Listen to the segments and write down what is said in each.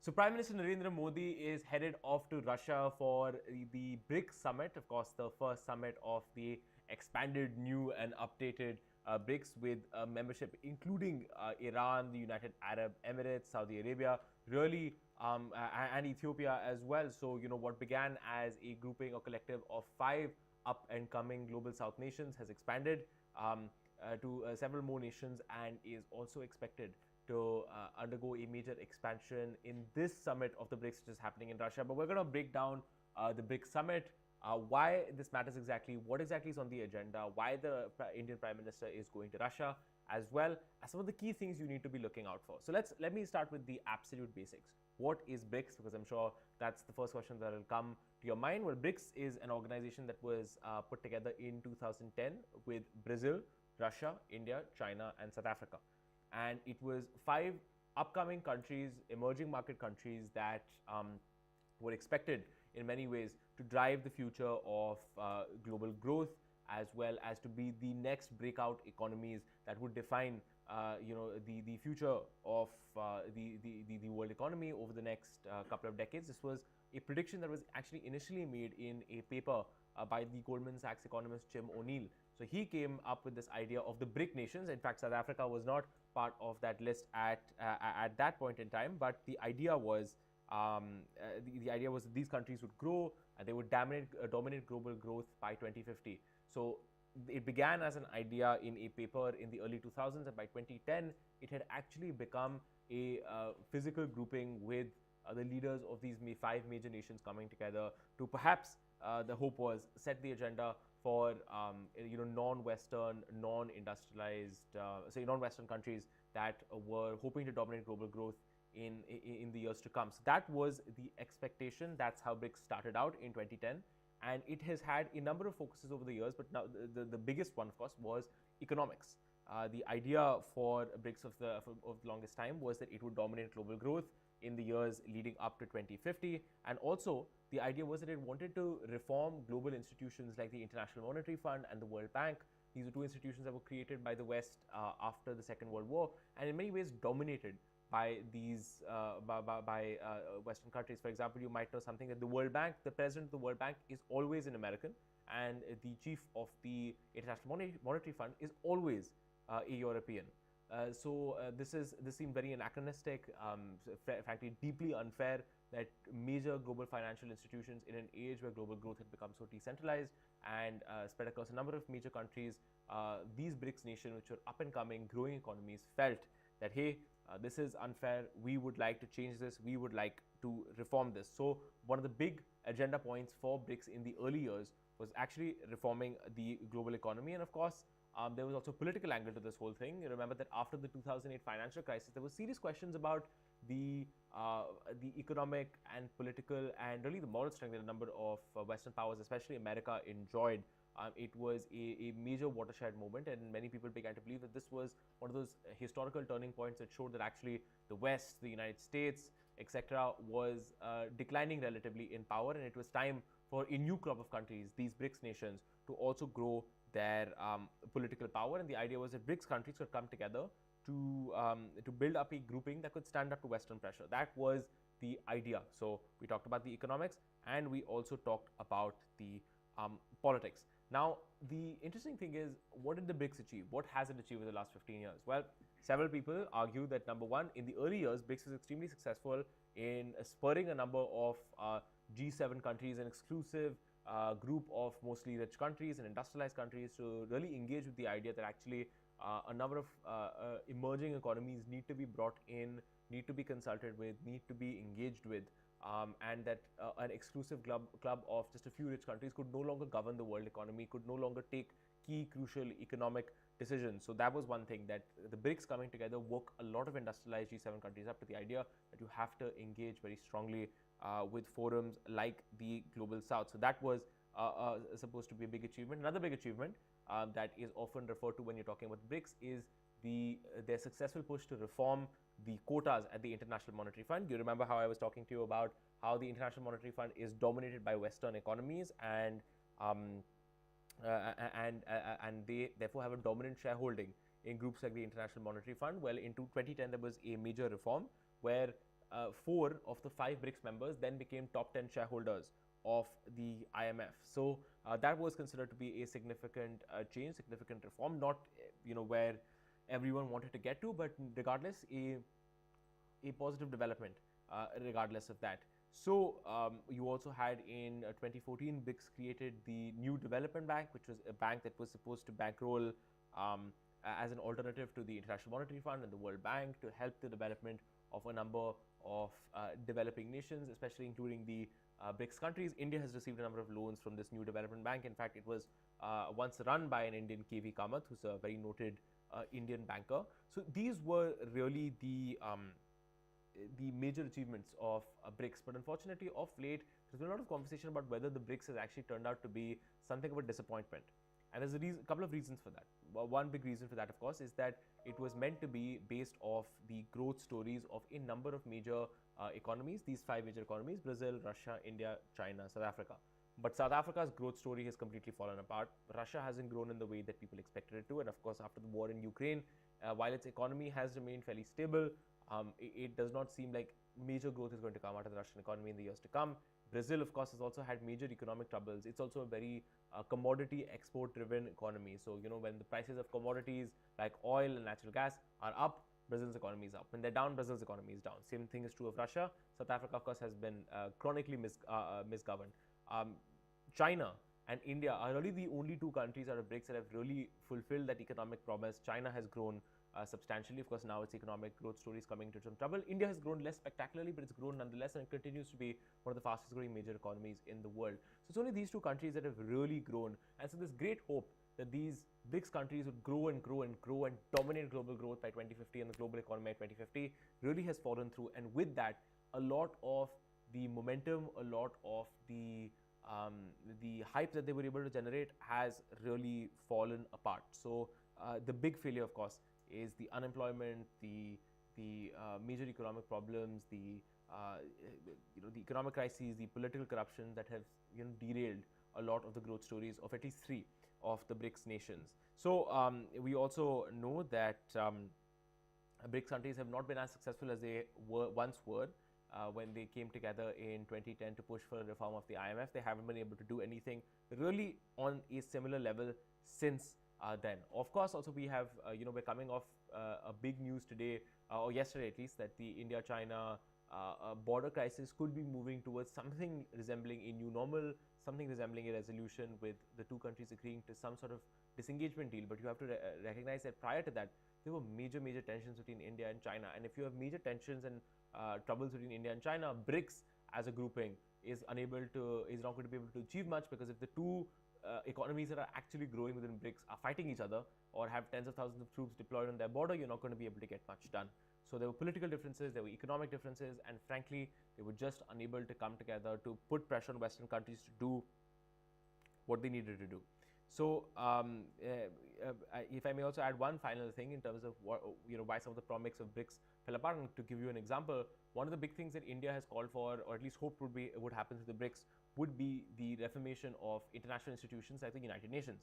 So Prime Minister Narendra Modi is headed off to Russia for the BRICS Summit, of course, the first summit of the expanded, new and updated BRICS with membership including Iran, the United Arab Emirates, Saudi Arabia, really, and Ethiopia as well. So, what began as a grouping or collective of 5 up and coming global South nations has expanded to several more nations and is also expected to undergo a major expansion in this summit of the BRICS, which is happening in Russia. But we're going to break down the BRICS summit, why this matters exactly, what exactly is on the agenda, why the Indian Prime Minister is going to Russia, as well as some of the key things you need to be looking out for. So let me start with the absolute basics. What is BRICS? Because I'm sure that's the first question that will come to your mind. Well, BRICS is an organization that was put together in 2010 with Brazil, Russia, India, China, and South Africa. And it was 5 upcoming countries, emerging market countries that were expected in many ways to drive the future of global growth, as well as to be the next breakout economies that would define the future of the world economy over the next couple of decades. This was a prediction that was actually initially made in a paper by the Goldman Sachs economist Jim O'Neill. So he came up with this idea of the BRIC nations. In fact, South Africa was not part of that list at that point in time, but the idea was the idea was that these countries would grow and they would dominate global growth by 2050. So it began as an idea in a paper in the early 2000s, and by 2010 it had actually become a physical grouping with the leaders of these 5 major nations coming together to perhaps the hope was set the agenda for non-Western, non-industrialized, non-Western countries that were hoping to dominate global growth in the years to come. So that was the expectation. That's how BRICS started out in 2010, and it has had a number of focuses over the years. But now the biggest one, of course, was economics. The idea for BRICS of the longest time was that it would dominate global growth in the years leading up to 2050, and also the idea was that it wanted to reform global institutions like the International Monetary Fund and the World Bank. These were 2 institutions that were created by the West after the Second World War, and in many ways dominated by these Western countries. For example, you might know something that the World Bank, the president of the World Bank is always an American, and the chief of the International Monetary Fund is always a European. This seemed very anachronistic, frankly deeply unfair that major global financial institutions in an age where global growth had become so decentralized and spread across a number of major countries, these BRICS nations, which are up and coming, growing economies, felt that, hey, this is unfair, we would like to change this, we would like to reform this. So one of the big agenda points for BRICS in the early years was actually reforming the global economy. And of course, there was also a political angle to this whole thing. You remember that after the 2008 financial crisis, there were serious questions about the economic and political and really the moral strength that a number of Western powers, especially America, enjoyed. It was a major watershed moment, and many people began to believe that this was one of those historical turning points that showed that actually the West, the United States, etc., was declining relatively in power, and it was time for a new crop of countries, these BRICS nations, to also grow their political power. And the idea was that BRICS countries could come together to build up a grouping that could stand up to Western pressure. That was the idea. So we talked about the economics, and we also talked about the politics. Now, the interesting thing is, what did the BRICS achieve? What has it achieved in the last 15 years? Well, several people argue that, number one, in the early years, BRICS was extremely successful in spurring a number of G7 countries, an exclusive group of mostly rich countries and industrialized countries, to really engage with the idea that actually a number of emerging economies need to be brought in, need to be consulted with, need to be engaged with, and that an exclusive club of just a few rich countries could no longer govern the world economy, could no longer take key crucial economic decisions. So that was one thing, that the BRICS coming together woke a lot of industrialized G7 countries up to the idea that you have to engage very strongly with forums like the Global South. So that was supposed to be a big achievement. Another big achievement that is often referred to when you're talking about BRICS is their successful push to reform the quotas at the International Monetary Fund. You remember how I was talking to you about how the International Monetary Fund is dominated by Western economies, and they therefore have a dominant shareholding in groups like the International Monetary Fund. Well, in 2010 there was a major reform where 4 of the 5 BRICS members then became top 10 shareholders of the IMF. So that was considered to be a significant change, significant reform, not where everyone wanted to get to, but regardless, a positive development regardless of that. So you also had in 2014, BRICS created the new development bank, which was a bank that was supposed to bankroll as an alternative to the International Monetary Fund and the World Bank to help the development of a number of developing nations, especially including the BRICS countries. India has received a number of loans from this new development bank. In fact, it was once run by an Indian, KV Kamath, who's a very noted Indian banker. So these were really the major achievements of BRICS. But unfortunately, of late, there's been a lot of conversation about whether the BRICS has actually turned out to be something of a disappointment. And there's a couple of reasons for that. One big reason for that, of course, is that it was meant to be based off the growth stories of a number of major economies, these 5 major economies: Brazil, Russia, India, China, South Africa. But South Africa's growth story has completely fallen apart. Russia hasn't grown in the way that people expected it to. And of course, after the war in Ukraine, while its economy has remained fairly stable, it does not seem like major growth is going to come out of the Russian economy in the years to come. Brazil, of course, has also had major economic troubles. It's also a very commodity export-driven economy. So, when the prices of commodities like oil and natural gas are up, Brazil's economy is up. When they're down, Brazil's economy is down. Same thing is true of Russia. South Africa, of course, has been chronically misgoverned. China and India are really the only 2 countries out of BRICS that have really fulfilled that economic promise. China has grown substantially. Of course, now its economic growth story is coming into some trouble. India has grown less spectacularly, but it's grown nonetheless, and it continues to be one of the fastest growing major economies in the world. So it's only these 2 countries that have really grown. And so there's great hope that these BRICS countries would grow and grow and grow and dominate global growth by 2050 and the global economy by 2050 really has fallen through. And with that, a lot of the momentum, a lot of the hype that they were able to generate has really fallen apart. So the big failure, of course, is the unemployment, the major economic problems, the economic crises, the political corruption that have derailed a lot of the growth stories of at least 3 of the BRICS nations. So we also know that BRICS countries have not been as successful as they once were. When they came together in 2010 to push for a reform of the IMF, they haven't been able to do anything really on a similar level since then. Of course, also we have, we're coming off a big news today, or yesterday at least, that the India-China border crisis could be moving towards something resembling a new normal, something resembling a resolution with the 2 countries agreeing to some sort of disengagement deal. But you have to recognize that prior to that, there were major tensions between India and China. And if you have major tensions and troubles between India and China, BRICS as a grouping is not going to be able to achieve much, because if the 2 economies that are actually growing within BRICS are fighting each other or have tens of thousands of troops deployed on their border, you're not going to be able to get much done. So there were political differences, there were economic differences, and frankly, they were just unable to come together to put pressure on Western countries to do what they needed to do. So if I may also add one final thing in terms of why some of the promise of BRICS fell apart, and to give you an example, one of the big things that India has called for, or at least hoped would happen to the BRICS, would be the reformation of international institutions like the United Nations.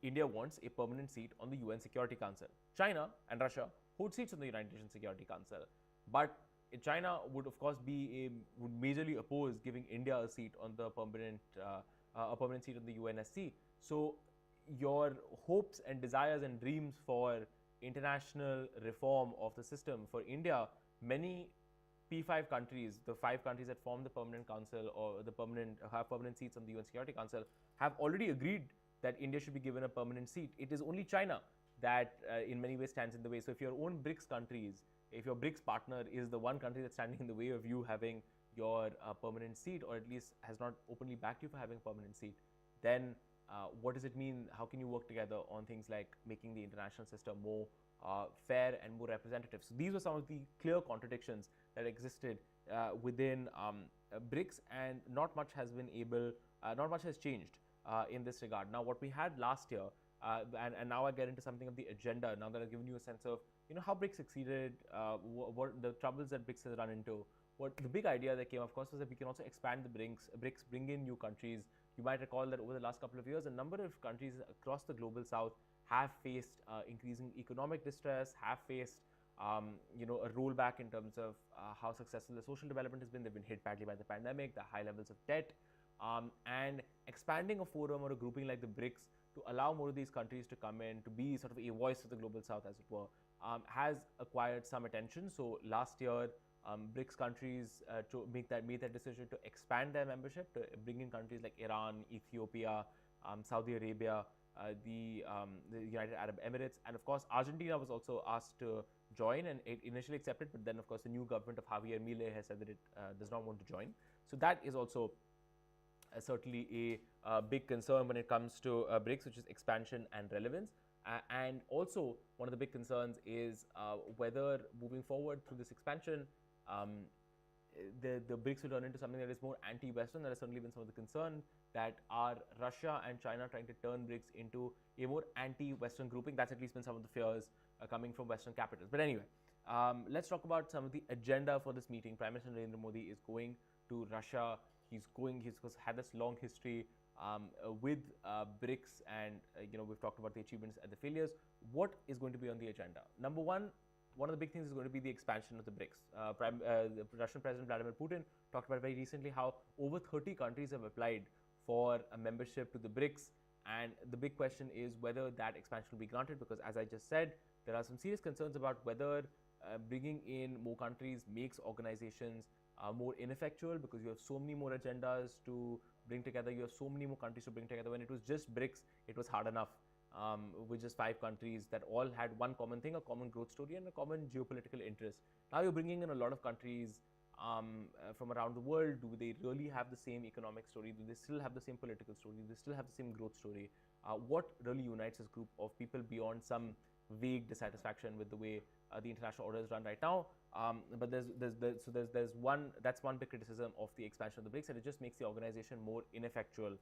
India wants a permanent seat on the UN Security Council. China and Russia hold seats on the United Nations Security Council, but China would of course would majorly oppose giving India a seat on the permanent seat on the UNSC. So your hopes and desires and dreams for international reform of the system for India, many P5 countries, the 5 countries that form the permanent council or have permanent seats on the UN Security Council, have already agreed that India should be given a permanent seat. It is only China that in many ways stands in the way. So if your own BRICS countries, if your BRICS partner is the one country that's standing in the way of you having your permanent seat, or at least has not openly backed you for having a permanent seat, then what does it mean? How can you work together on things like making the international system more fair and more representative? So these were some of the clear contradictions that existed within BRICS, and not much has changed in this regard. Now, what we had last year, and now I get into something of the agenda, now that I've given you a sense of how BRICS succeeded, what the troubles that BRICS has run into. What the big idea that came, of course, was that we can also expand the BRICS, bring in new countries. You might recall that over the last couple of years, a number of countries across the global south have faced increasing economic distress, have faced a rollback in terms of how successful the social development has been. They've been hit badly by the pandemic, the high levels of debt, and expanding a forum or a grouping like the BRICS to allow more of these countries to come in, to be sort of a voice of the global south, as it were, has acquired some attention. So last year, BRICS countries made that decision to expand their membership, to bring in countries like Iran, Ethiopia, Saudi Arabia, the United Arab Emirates, and of course Argentina was also asked to join, and it initially accepted, but then of course the new government of Javier Milei has said that it does not want to join. So that is also certainly a big concern when it comes to BRICS, which is expansion and relevance. And also one of the big concerns is whether moving forward through this expansion, the BRICS will turn into something that is more anti-Western. There has certainly been some of the concern that are Russia and China trying to turn BRICS into a more anti-Western grouping. That's at least been some of the fears coming from Western capitals. But anyway, let's talk about some of the agenda for this meeting. Prime Minister Narendra Modi is going to Russia. He's had this long history with BRICS, and we've talked about the achievements and the failures. What is going to be on the agenda? Number one of the big things is going to be the expansion of the BRICS. The Russian President Vladimir Putin talked about very recently how over 30 countries have applied for a membership to the BRICS, and the big question is whether that expansion will be granted, because as I just said, there are some serious concerns about whether bringing in more countries makes organizations more ineffectual, because you have so many more agendas to bring together, you have so many more countries to bring together. When it was just BRICS, it was hard enough with just 5 countries that all had one common thing, a common growth story and a common geopolitical interest. Now you're bringing in a lot of countries from around the world. Do they really have the same economic story? Do they still have the same political story? Do they still have the same growth story? What really unites this group of people beyond some vague dissatisfaction with the way the international order is run right now? But there's one big criticism of the expansion of the BRICS, and it just makes the organization more ineffectual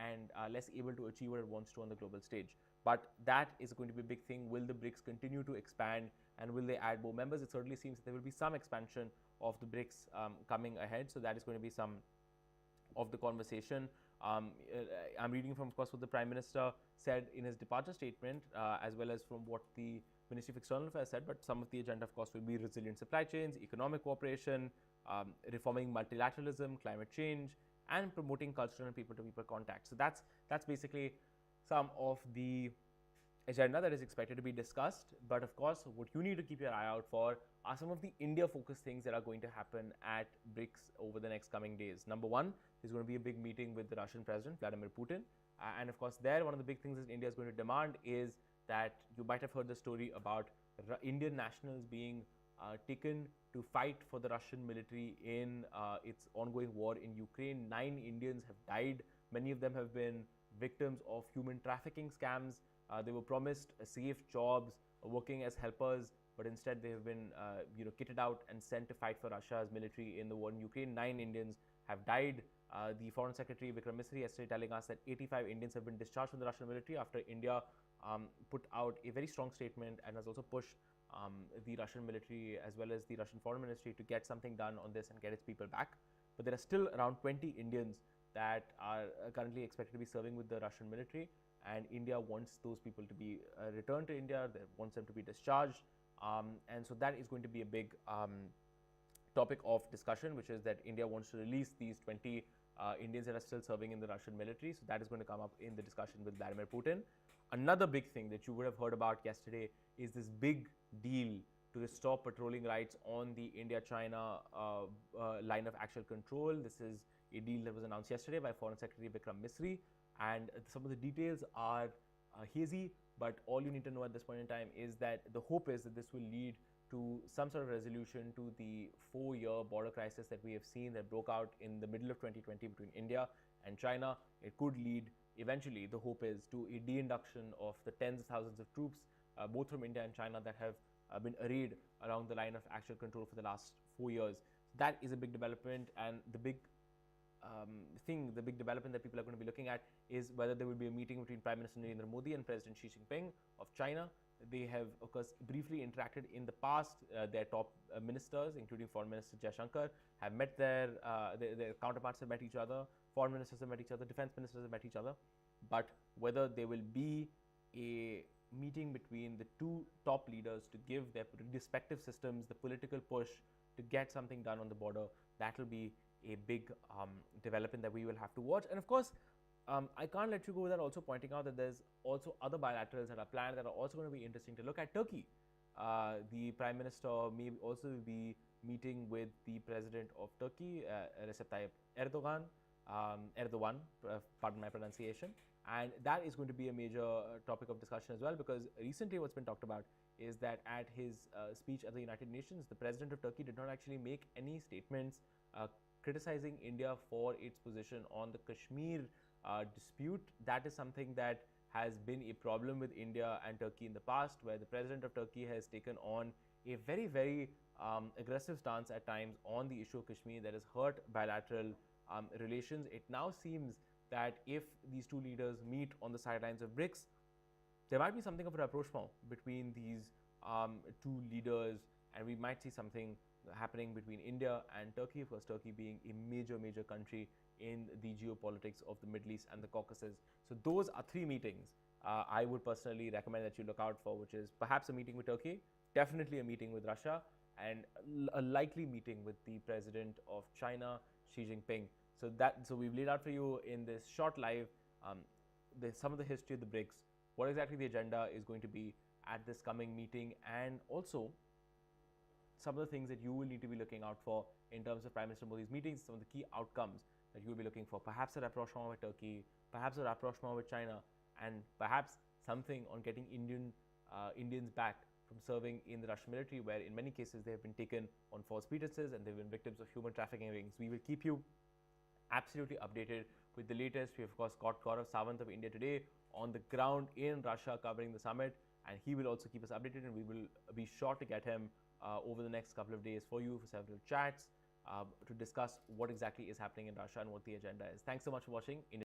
and less able to achieve what it wants to on the global stage. But that is going to be a big thing. Will the BRICS continue to expand, and will they add more members? It certainly seems that there will be some expansion of the BRICS coming ahead. So that is going to be some of the conversation. I'm reading from, of course, what the Prime Minister said in his departure statement, as well as from what the Ministry of External Affairs said. But some of the agenda, of course, will be resilient supply chains, economic cooperation, reforming multilateralism, climate change, and promoting cultural and people-to-people contact. So that's basically some of the agenda that is expected to be discussed. But of course, what you need to keep your eye out for are some of the India-focused things that are going to happen at BRICS over the next coming days. Number one, there's going to be a big meeting with the Russian President, Vladimir Putin. And of course, there, one of the big things that India is going to demand is that you might have heard the story about Indian nationals being taken to fight for the Russian military in its ongoing war in Ukraine. 9 Indians have died. Many of them have been victims of human trafficking scams. They were promised safe jobs working as helpers, but instead they have been kitted out and sent to fight for Russia's military in the war in Ukraine. 9 Indians have died. The Foreign Secretary Vikram Misri yesterday telling us that 85 Indians have been discharged from the Russian military after India put out a very strong statement and has also pushed the Russian military as well as the Russian Foreign Ministry to get something done on this and get its people back. But there are still around 20 Indians that are currently expected to be serving with the Russian military, and India wants those people to be returned to India. They wants them to be discharged, and so that is going to be a big topic of discussion, which is that India wants to release these 20 Indians that are still serving in the Russian military. So that is going to come up in the discussion with Vladimir Putin. Another big thing that you would have heard about yesterday is this big deal to restore patrolling rights on the India-China line of actual control. This is a deal that was announced yesterday by Foreign Secretary Vikram Misri, and some of the details are hazy, but all you need to know at this point in time is that the hope is that this will lead to some sort of resolution to the 4-year border crisis that we have seen that broke out in the middle of 2020 between India and China. It could lead eventually, the hope is, to a de-induction of the tens of thousands of troops, both from India and China, that have been arrayed along the line of actual control for the last 4 years. That is a big development, and the big the big development that people are going to be looking at is whether there will be a meeting between Prime Minister Narendra Modi and President Xi Jinping of China. They have, of course, briefly interacted in the past. Their top ministers, including Foreign Minister Jaishankar, have met their counterparts have met each other. Foreign ministers have met each other. Defense ministers have met each other. But whether there will be a meeting between the two top leaders to give their respective systems the political push to get something done on the border. That will be a big development that we will have to watch. And of course, I can't let you go without also pointing out that there's also other bilaterals that are planned that are also going to be interesting to look at. Turkey, the Prime Minister may also be meeting with the President of Turkey, Recep Tayyip Erdogan, pardon my pronunciation. And that is going to be a major topic of discussion as well, because recently what's been talked about is that at his speech at the United Nations, the President of Turkey did not actually make any statements criticizing India for its position on the Kashmir dispute. That is something that has been a problem with India and Turkey in the past, where the President of Turkey has taken on a very, very aggressive stance at times on the issue of Kashmir that has hurt bilateral relations. It now seems that if these two leaders meet on the sidelines of BRICS, there might be something of a rapprochement between these two leaders, and we might see something happening between India and Turkey, of course, Turkey being a major, major country in the geopolitics of the Middle East and the Caucasus. So those are three meetings I would personally recommend that you look out for, which is perhaps a meeting with Turkey, definitely a meeting with Russia, and a likely meeting with the President of China, Xi Jinping. So we've laid out for you in this short live some of the history of the BRICS, what exactly the agenda is going to be at this coming meeting, and also some of the things that you will need to be looking out for in terms of Prime Minister Modi's meetings, some of the key outcomes that you will be looking for, perhaps a rapprochement with Turkey, perhaps a rapprochement with China, and perhaps something on getting Indians back from serving in the Russian military, where in many cases they have been taken on false pretenses and they've been victims of human trafficking rings. We will keep you absolutely updated with the latest. We of course got Gaurav Sawant of India Today on the ground in Russia covering the summit, and he will also keep us updated, and we will be sure to get him over the next couple of days for you for several chats to discuss what exactly is happening in Russia and what the agenda is. Thanks so much for watching.